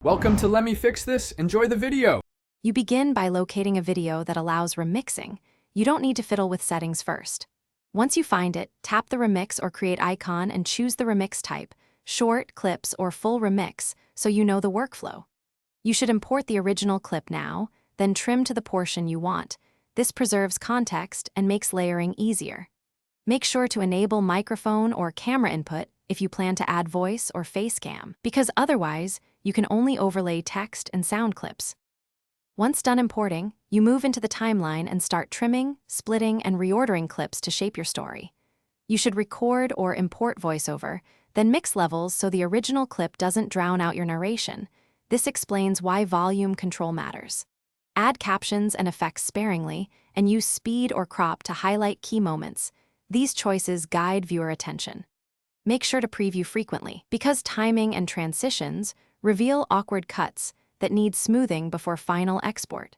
Welcome to Let Me Fix This. Enjoy the video. You begin by locating a video that allows remixing. You don't need to fiddle with settings first. Once you find it, tap the remix or create icon and choose the remix type, short, clips, or full remix, so you know the workflow. You should import the original clip now, then trim to the portion you want. This preserves context and makes layering easier. Make sure to enable microphone or camera input if you plan to add voice or face cam, because otherwise, you can only overlay text and sound clips. Once done importing, you move into the timeline and start trimming, splitting, and reordering clips to shape your story. You should record or import voiceover, then mix levels so the original clip doesn't drown out your narration. This explains why volume control matters. Add captions and effects sparingly, and use speed or crop to highlight key moments. These choices guide viewer attention. Make sure to preview frequently, because timing and transitions reveal awkward cuts that need smoothing before final export.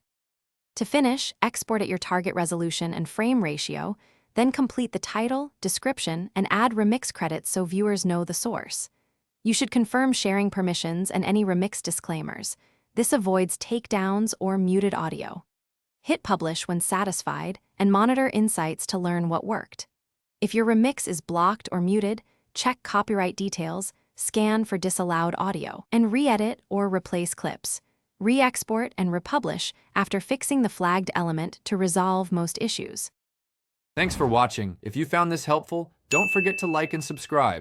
To finish, export at your target resolution and frame ratio, then complete the title, description, and add remix credits so viewers know the source. You should confirm sharing permissions and any remix disclaimers. This avoids takedowns or muted audio. Hit publish when satisfied and monitor insights to learn what worked. If your remix is blocked or muted, check copyright details, scan for disallowed audio, and re-edit or replace clips. Re-export and republish after fixing the flagged element to resolve most issues. Thanks for watching. If you found this helpful, don't forget to like and subscribe.